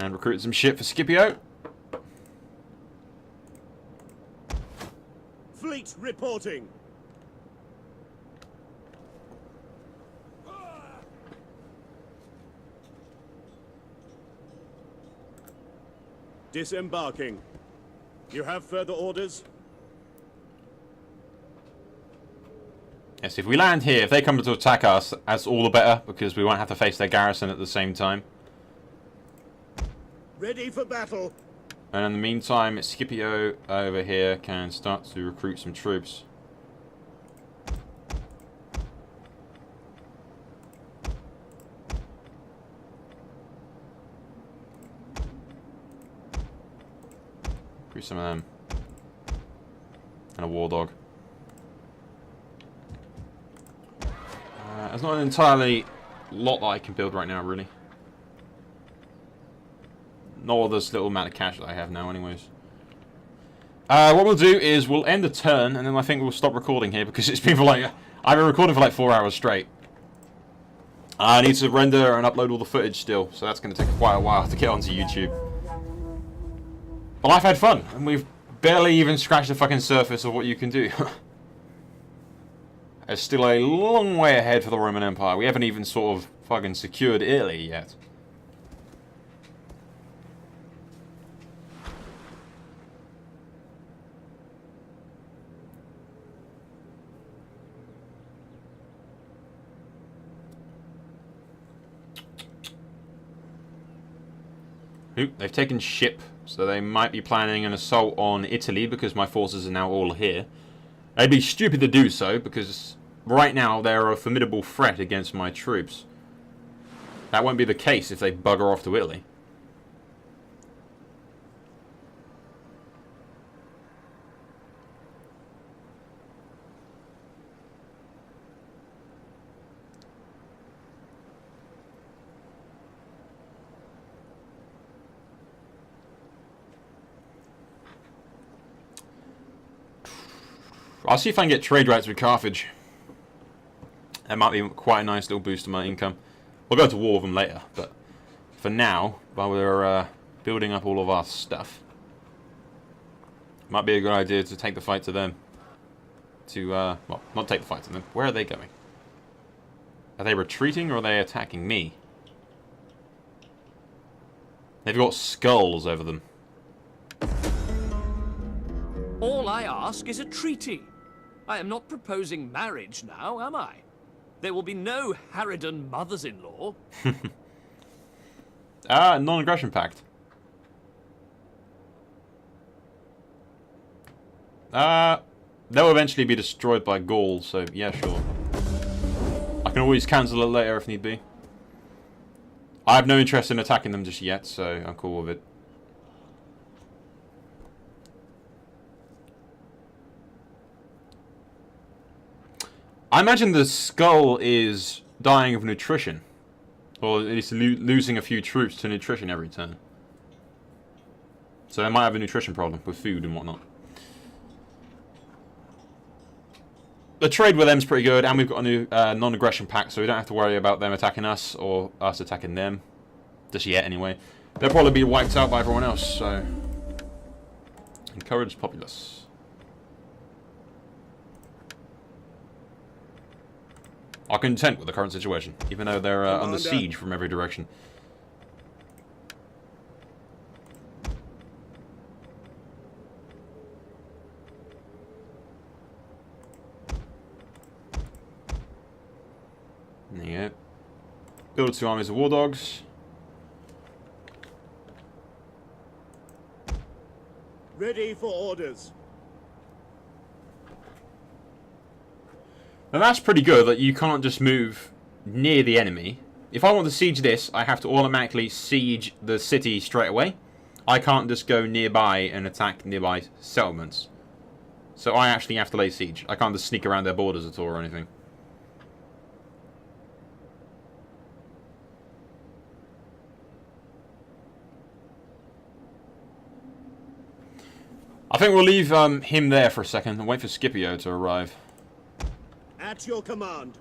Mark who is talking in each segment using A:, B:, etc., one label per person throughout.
A: And recruit some shit for Scipio.
B: Fleet reporting. Disembarking. You have further orders?
A: Yes, if we land here, if they come to attack us, that's all the better, because we won't have to face their garrison at the same time.
B: Ready for battle.
A: And in the meantime, Scipio over here can start to recruit some troops. Recruit some of them. And a war dog. There's not an entirely lot that I can build right now, really. Not all this little amount of cash that I have now, anyways. What we'll do is we'll end the turn, and then I think we'll stop recording here, because it's been for like... I've been recording for like 4 hours straight. I need to render and upload all the footage still, so that's going to take quite a while to get onto YouTube. But I've had fun, and we've barely even scratched the fucking surface of what you can do. There's still a long way ahead for the Roman Empire. We haven't even sort of fucking secured Italy yet. Oop, they've taken ship, so they might be planning an assault on Italy because my forces are now all here. They'd be stupid to do so because right now they're a formidable threat against my troops. That won't be the case if they bugger off to Italy. I'll see if I can get trade rights with Carthage. That might be quite a nice little boost to my income. We'll go to war with them later, but for now, while we're building up all of our stuff, might be a good idea to take the fight to them. Well, not take the fight to them. Where are they going? Are they retreating or are they attacking me? They've got skulls over them.
C: All I ask is a treaty. I am not proposing marriage now, am I? There will be no harridan mothers-in-law.
A: Non-aggression pact. They'll eventually be destroyed by Gaul, so yeah, sure. I can always cancel it later if need be. I have no interest in attacking them just yet, so I'm cool with it. I imagine the skull is dying of nutrition. Or at least losing a few troops to nutrition every turn. So they might have a nutrition problem with food and whatnot. The trade with them's pretty good, and we've got a new non-aggression pact, so we don't have to worry about them attacking us or us attacking them. Just yet, anyway. They'll probably be wiped out by everyone else, so... Encourage populace. Are content with the current situation, even though they're under siege from every direction. There you go. Build 2 armies of war dogs.
B: Ready for orders.
A: Now that's pretty good that you can't just move near the enemy. If I want to siege this, I have to automatically siege the city straight away. I can't just go nearby and attack nearby settlements. So I actually have to lay siege. I can't just sneak around their borders at all or anything. I think we'll leave him there for a second and wait for Scipio to arrive.
B: At your command.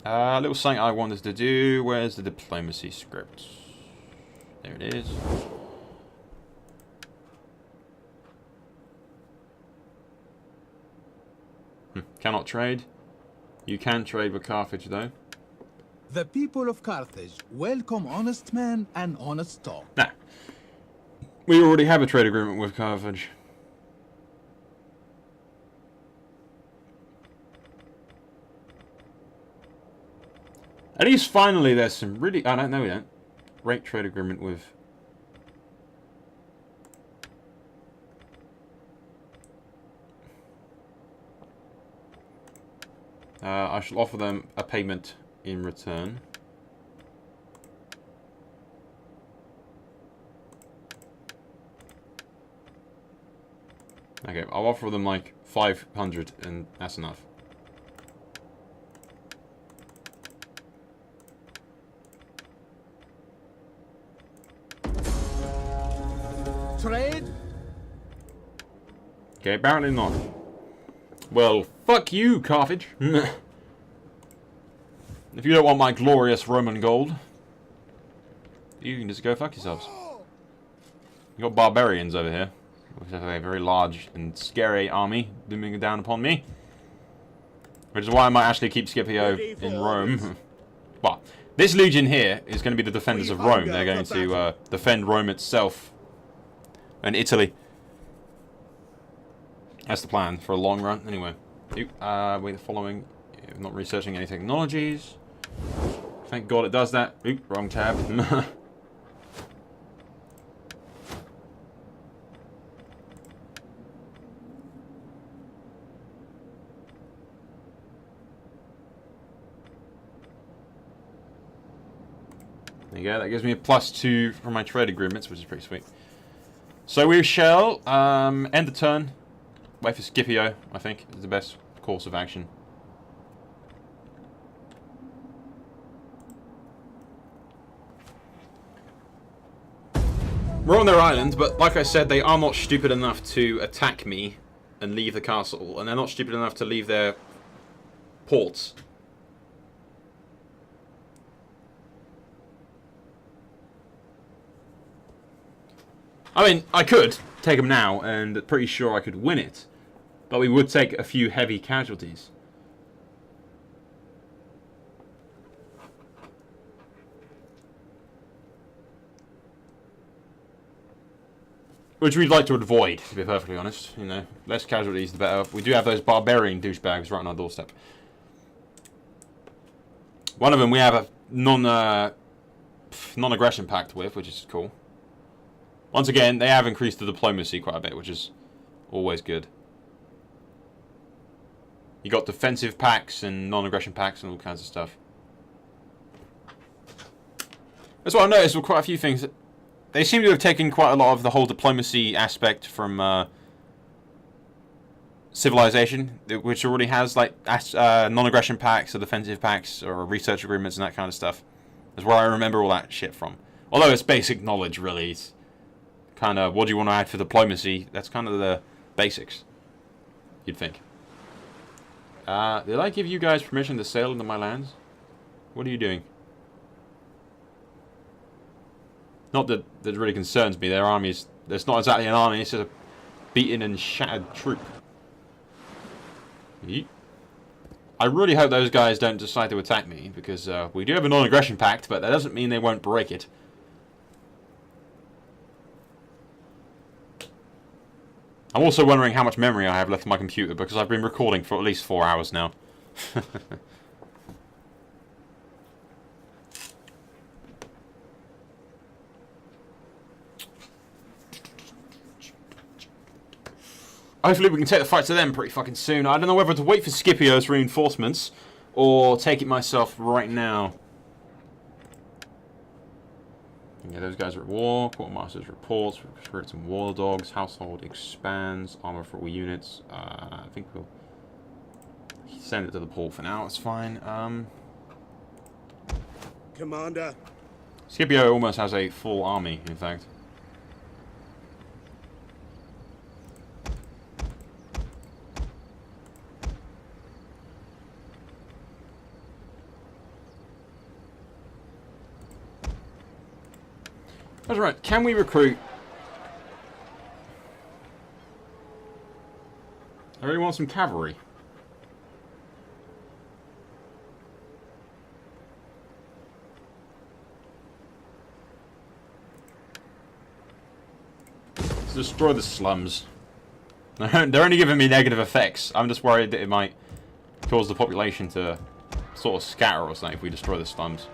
A: A little something I wanted to do. Where's the diplomacy script? There it is. Cannot trade. You can trade with Carthage, though.
D: The people of Carthage welcome honest men and honest talk.
A: Nah. We already have a trade agreement with Carthage. At least finally there's some really... I don't know, we don't. Rate trade agreement with... I shall offer them a payment in return. Okay, I'll offer them like 500 and that's enough.
D: Trade?
A: Okay, apparently not. Well, fuck you, Carthage. If you don't want my glorious Roman gold, you can just go fuck yourselves. You got barbarians over here, which have a very large and scary army looming down upon me. Which is why I might actually keep Scipio in Rome. Well, this legion here is going to be the defenders of Rome. They're going to defend Rome itself and Italy. That's the plan for a long run. Anyway, we're following. Not researching any technologies. Thank God it does that. Oop, wrong tab. There you go. That gives me a +2 for my trade agreements, which is pretty sweet. So we shall end the turn. Wait for Scipio, I think, is the best course of action. We're on their island, but like I said, they are not stupid enough to attack me and leave the castle, and they're not stupid enough to leave their ports. I mean, I could take them now, and pretty sure I could win it. But we would take a few heavy casualties. Which we'd like to avoid, to be perfectly honest. You know, less casualties, the better. We do have those barbarian douchebags right on our doorstep. One of them we have a non-aggression pact with, which is cool. Once again, they have increased the diplomacy quite a bit, which is always good. You got defensive pacts and non-aggression pacts and all kinds of stuff. That's what I noticed with quite a few things. They seem to have taken quite a lot of the whole diplomacy aspect from Civilization, which already has like non-aggression pacts or defensive pacts or research agreements and that kind of stuff. That's where I remember all that shit from. Although it's basic knowledge, really. It's kind of, what do you want to add for diplomacy? That's kind of the basics, you'd think. Did I give you guys permission to sail into my lands? What are you doing? Not that that really concerns me. Their armies, it's not exactly an army, it's just a beaten and shattered troop. Yeet. I really hope those guys don't decide to attack me, because we do have a non-aggression pact, but that doesn't mean they won't break it. I'm also wondering how much memory I have left on my computer, because I've been recording for at least 4 hours now. Hopefully we can take the fight to them pretty fucking soon. I don't know whether to wait for Scipio's reinforcements or take it myself right now. Yeah, those guys are at war. Quartermasters reports. Recruit some war dogs. Household expands. Armor for all units. I think we'll send it to the port for now. It's fine.
B: Commander.
A: Scipio almost has a full army, in fact. That's right. Can we recruit? I really want some cavalry. Let's destroy the slums. They're only giving me negative effects. I'm just worried that it might cause the population to sort of scatter or something if we destroy the slums.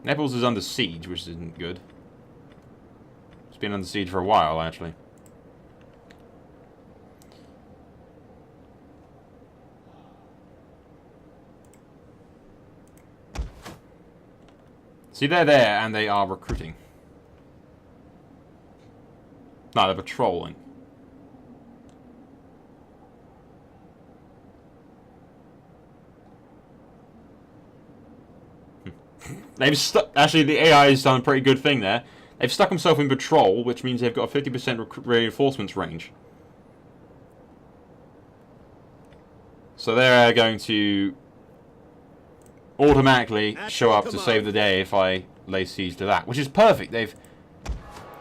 A: Naples is under siege, which isn't good. It's been under siege for a while, actually. See, they're there, and they are recruiting. No, they're patrolling. They've stuck. Actually, the AI has done a pretty good thing there. They've stuck themselves in patrol, which means they've got a 50% reinforcements range. So they're going to automatically show up to save the day if I lay siege to that, which is perfect. They've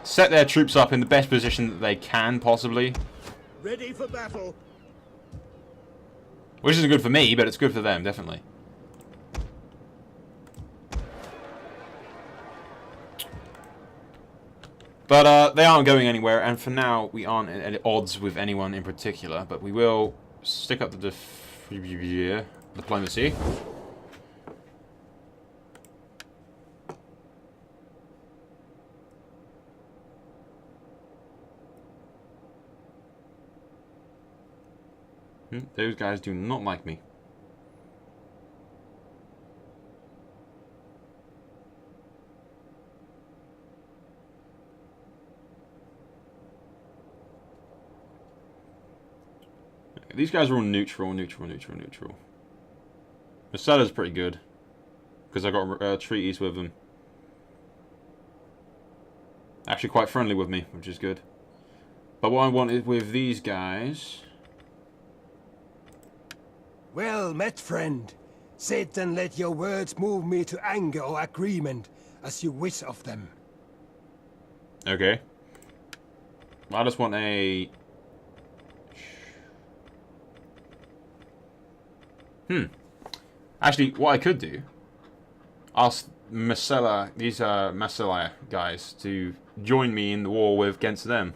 A: set their troops up in the best position that they can possibly.
B: Ready for battle.
A: Which isn't good for me, but it's good for them, definitely. But they aren't going anywhere, and for now we aren't at odds with anyone in particular, but we will stick up the diplomacy. Those guys do not like me. These guys are all neutral. Macella's pretty good because I got treaties with them. Actually, quite friendly with me, which is good. But what I want is with these guys.
E: Well met, friend. Sit and let your words move me to anger or agreement, as you wish of them.
A: Okay. I just want a... Actually, what I could do, ask Macella, these Macella guys, to join me in the war against them.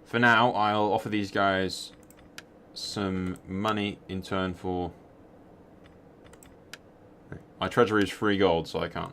A: For now, I'll offer these guys some money in turn for... My treasury is 3 gold, so I can't.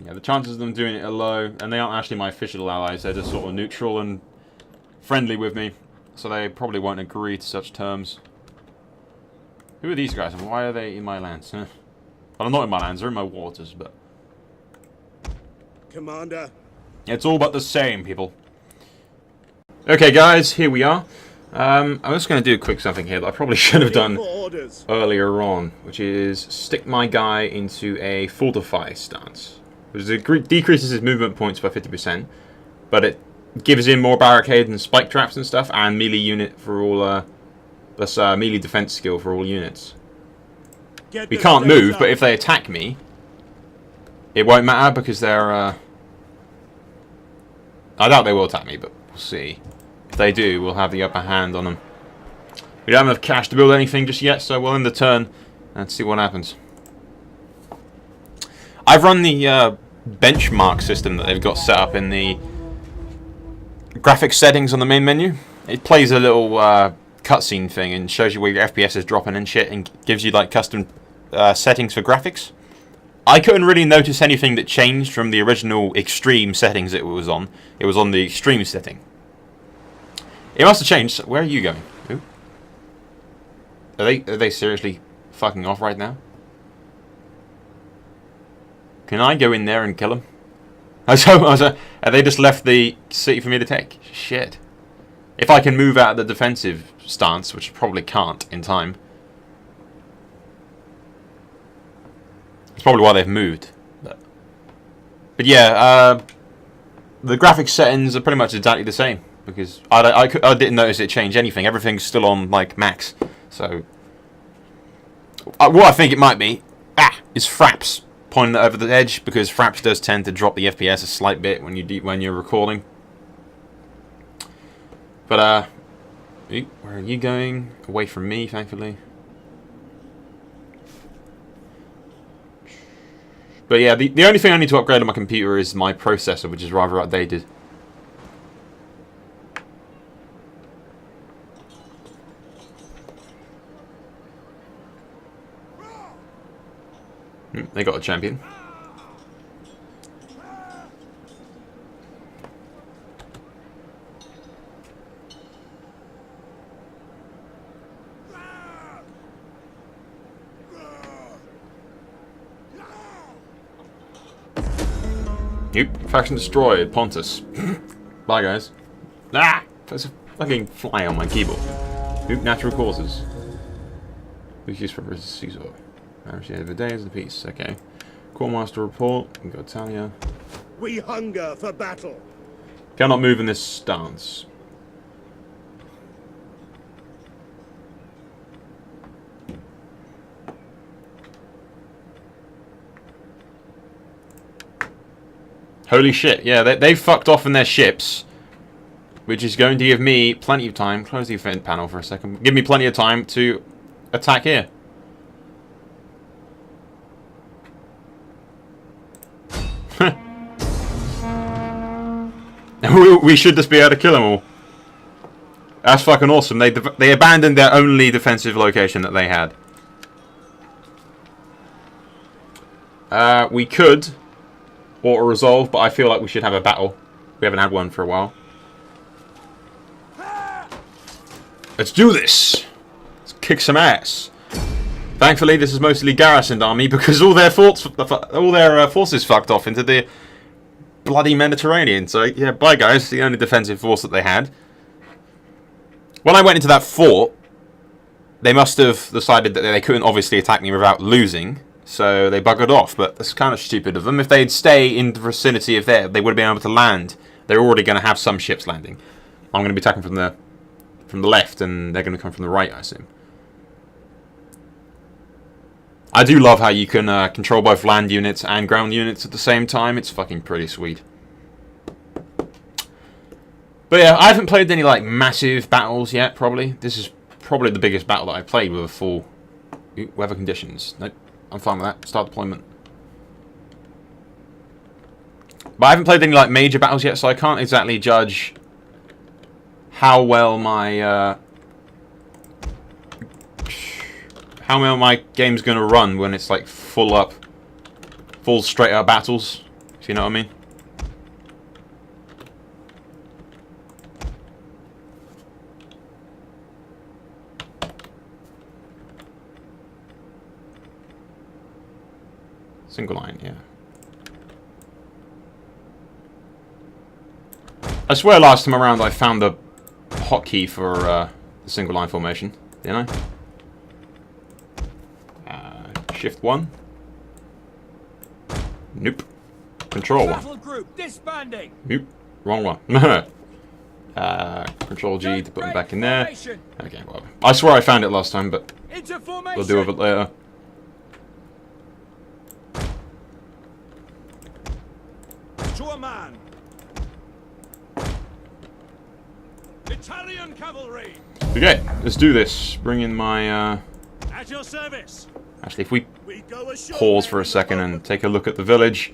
A: Yeah, the chances of them doing it are low, and they aren't actually my official allies, they're just sort of neutral and friendly with me, so they probably won't agree to such terms. Who are these guys, and why are they in my lands? Well, I'm not in my lands, they're in my waters, but...
B: Commander.
A: It's all but the same, people. Okay, guys, here we are. I'm just going to do a quick something here that I probably should have done earlier on, which is stick my guy into a fortify stance. It decreases his movement points by 50%, but it gives him more barricades and spike traps and stuff, and melee unit for all, that's melee defense skill for all units. We can't move, but if they attack me, it won't matter because they're, I doubt they will attack me, but we'll see. If they do, we'll have the upper hand on them. We don't have enough cash to build anything just yet, so we'll end the turn and see what happens. I've run the benchmark system that they've got set up in the graphics settings on the main menu. It plays a little cutscene thing and shows you where your FPS is dropping and shit, and gives you like custom settings for graphics. I couldn't really notice anything that changed from the original extreme settings it was on. It was on the extreme setting. It must have changed. Where are you going? Ooh. Are they seriously fucking off right now? Can I go in there and kill them? They just left the city for me to take. Shit. If I can move out of the defensive stance, which I probably can't in time. That's probably why they've moved. But yeah, the graphics settings are pretty much exactly the same. Because I didn't notice it change anything. Everything's still on, like, max. So, what I think it might be, is fraps pointing over the edge. Because fraps does tend to drop the FPS a slight bit when you're recording. But, where are you going? Away from me, thankfully. But yeah, the only thing I need to upgrade on my computer is my processor, which is rather outdated. They got a champion. Nope. Faction destroyed. Pontus. Bye, guys. There's a fucking fly on my keyboard. Nope. Natural causes. Who's used for Caesar? Average of the day is the peace. Okay. Quartermaster report. We got Talia.
B: We hunger for battle.
A: Cannot move in this stance. Holy shit, yeah, they fucked off in their ships, which is going to give me plenty of time. Close the event panel for a second. Give me plenty of time to attack here. We should just be able to kill them all. That's fucking awesome. They abandoned their only defensive location that they had. We could auto-resolve, but I feel like we should have a battle. We haven't had one for a while. Let's do this! Let's kick some ass. Thankfully, this is mostly garrisoned army because all their forces fucked off into the bloody Mediterranean. So, yeah, bye guys. The only defensive force that they had. When I went into that fort, they must have decided that they couldn't obviously attack me without losing. So they buggered off, but that's kind of stupid of them. If they'd stay in the vicinity of there, they would have been able to land. They're already going to have some ships landing. I'm going to be attacking from the left, and they're going to come from the right, I assume. I do love how you can control both land units and ground units at the same time. It's fucking pretty sweet. But yeah, I haven't played any like massive battles yet, probably. This is probably the biggest battle that I've played with a full weather conditions. Nope. I'm fine with that. Start deployment. But I haven't played any like major battles yet, so I can't exactly judge how well my game's gonna run when it's like full straight up battles. If you know what I mean. Single line, yeah. I swear last time around I found the hotkey for the single line formation, didn't I? Shift 1. Nope. Control 1.
C: Battle group disbanding.
A: Nope. Wrong one. Control G to put them back in there. Okay, well, I swear I found it last time, but we'll deal with it later.
B: To a man. Italian cavalry.
A: Okay, let's do this. Bring in my
B: At your service.
A: actually, if we
B: Go ashore
A: pause for a second and take a look at the village.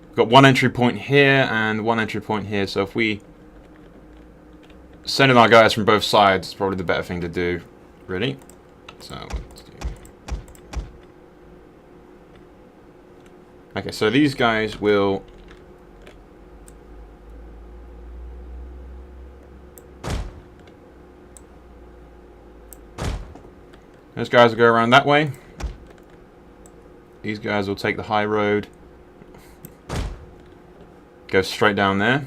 A: We've got one entry point here and one entry point here, so if we send in our guys from both sides, it's probably the better thing to do, really. So let's do. Okay, so these guys will those guys will go around that way. These guys will take the high road. go straight down there.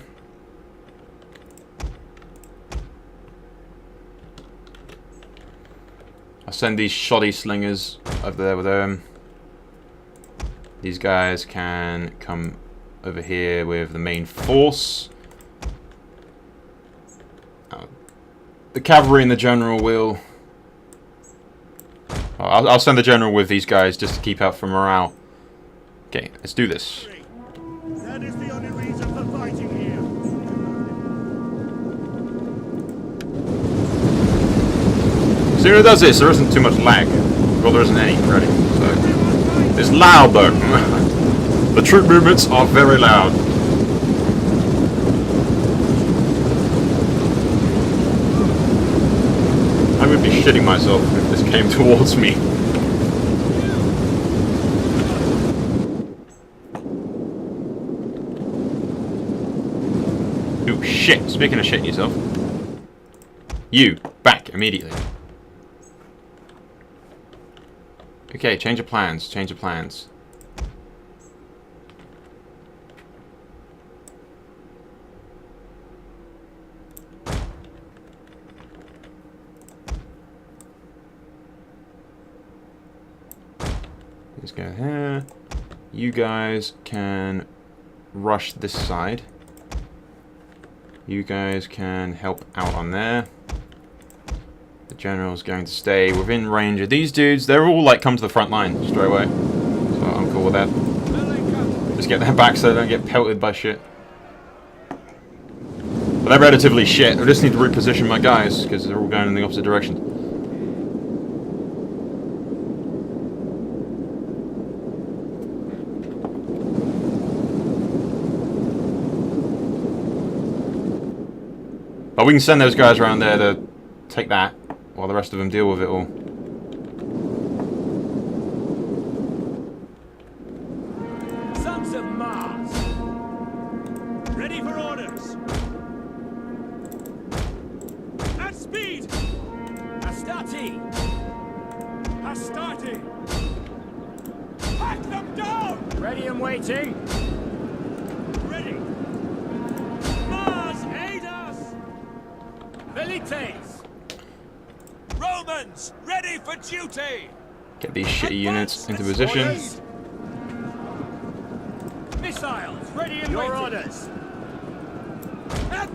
A: I'll send these shoddy slingers over there with them. These guys can come over here with the main force. The cavalry and the general will... I'll send the general with these guys just to keep out for morale. Okay, let's do this.
B: That is the only reason for fighting here.
A: Soon as it does this, there isn't too much lag. Well, there isn't any, really. So, it's loud, though. The troop movements are very loud. I would be shitting myself if this came towards me. Ooh, shit. Speaking of shitting yourself. You, back immediately. Okay, change of plans, change of plans. Let's go here. You guys can rush this side. You guys can help out on there. The general's going to stay within range of these dudes. They're all like come to the front line straight away. So I'm cool with that. Just get them back so they don't get pelted by shit. But they're relatively shit. I just need to reposition my guys because they're all going in the opposite direction. But we can send those guys around there to take that, while the rest of them deal with it all.
B: Sons of Mars! Ready for orders! At speed! Astarte! Astarte! Hack them down!
C: Ready and waiting.
B: Ready! Mars, aid us!
C: Velites!
B: Romans, ready for duty!
A: Get these shitty units into position.
C: Missiles, ready and waiting. Orders.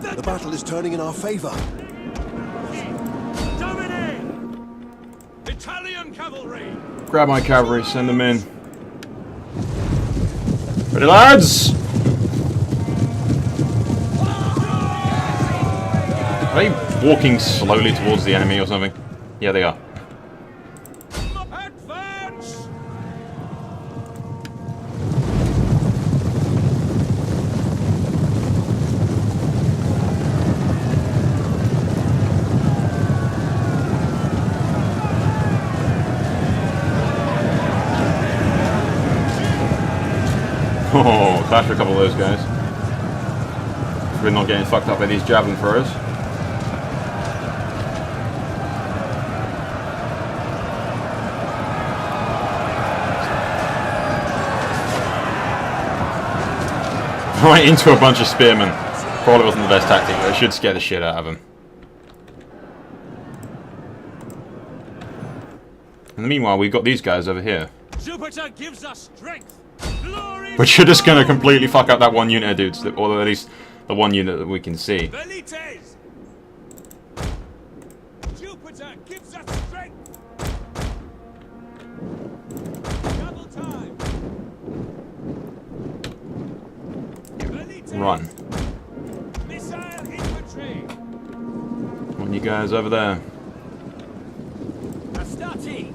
F: The battle is turning in our favor.
B: Domine! Italian cavalry!
A: Grab my cavalry, send them in. Ready, lads? Are they walking slowly towards the enemy or something? Yeah, they are.
B: Advance!
A: Oh, clash for a couple of those guys. We're not getting fucked up by these javelin throwers. Right into a bunch of spearmen. Probably wasn't the best tactic, but it should scare the shit out of them. In the meanwhile, we've got these guys over here.
B: Jupiter gives us strength! Glory!
A: Which are just going to completely fuck up that one unit of dudes, or at least the one unit that we can see.
B: Velites! Jupiter gives us strength! Double time! Velites!
A: Run.
B: Missile infantry!
A: Want you guys over there.
C: Astarte!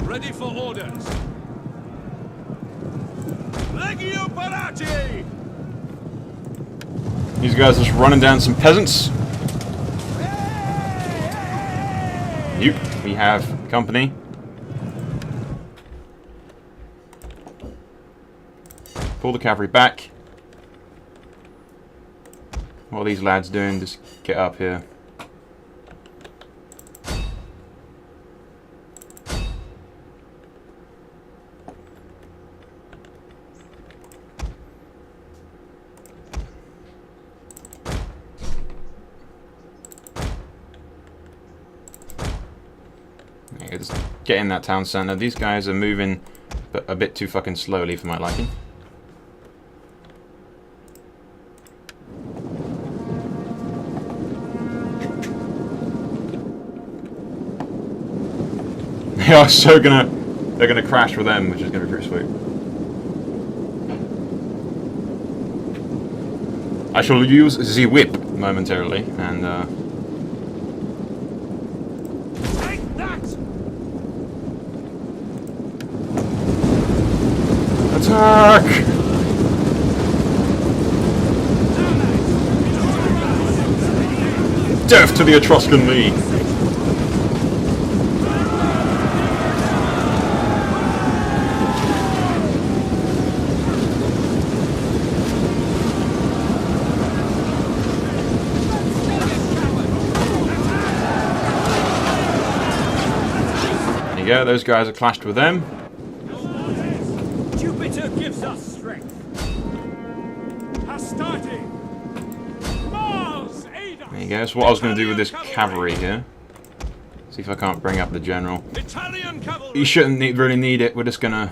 B: Ready for orders! Legio Parati!
A: These guys are just running down some peasants. Yep, we have company. Pull the cavalry back. What are these lads doing? Just get up here. Let's get in that town center. These guys are moving a bit too fucking slowly for my liking. They are so they're gonna crash with them, which is gonna be pretty sweet. I shall use the whip momentarily, and
C: Take that!
A: attack! Death to the Etruscan League! Yeah, those guys are clashed with them.
C: Jupiter gives us strength.
B: Astarte! Mars, aid us!
A: There you go. So what I was going to do with this cavalry here. See if I can't bring up the general.
B: Italian cavalry!
A: He shouldn't really need it. We're just going to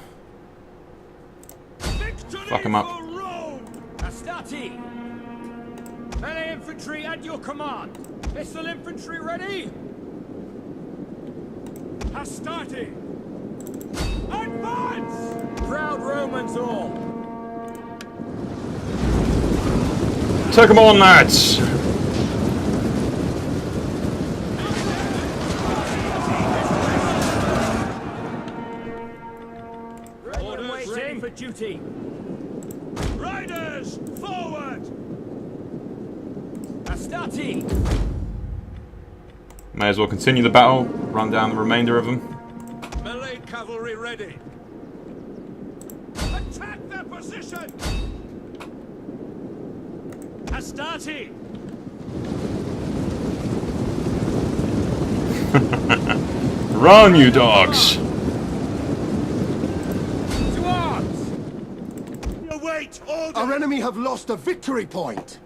B: Victory
A: fuck him up.
B: for Rome!
C: Astarte! Melee infantry at your command. Pistol infantry ready?
B: Astarte! Advance!
C: Proud Romans all.
A: Take them on, lads!
C: Orders waiting for duty.
B: Riders, forward!
C: Astarte!
A: May as well continue the battle, run down the remainder of them.
B: Melee cavalry ready! Attack their position! Astarte!
A: Run, you dogs!
B: To arms! Await orders!
E: Our enemy have lost a victory point.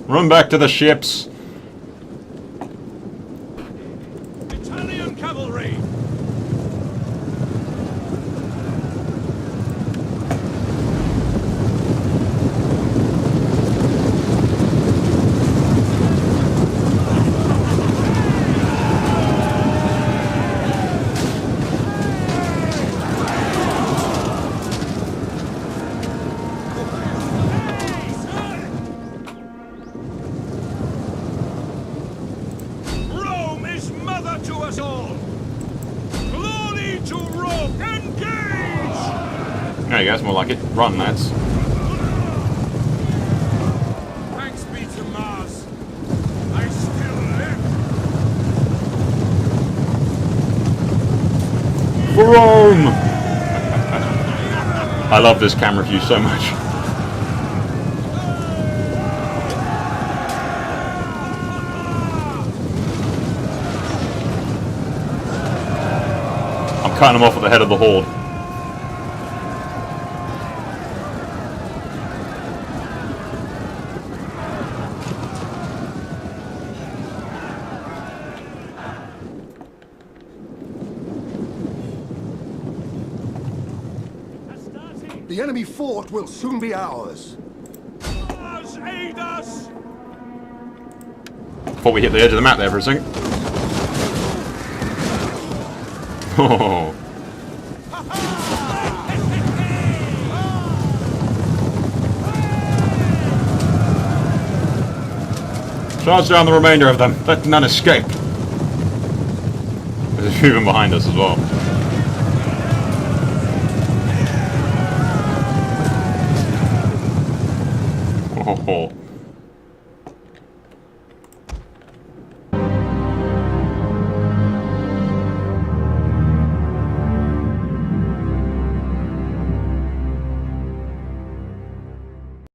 A: Run back to the ships!
B: Italian cavalry! Rome is mother to us all! Glory to Rome! Engage!
A: There you go, that's more like it. Run, lads.
B: Thanks be to Mars. I still live.
A: For Rome! I love this camera view so much. I'm cutting them off at the head of the horde.
B: Astarte!
E: The enemy fort will soon be ours.
B: Mars, aid us!
A: Thought we hit the edge of the map there for a second. Oh. Charge down the remainder of them. Let none escape. There's a few of them behind us as well. Oh.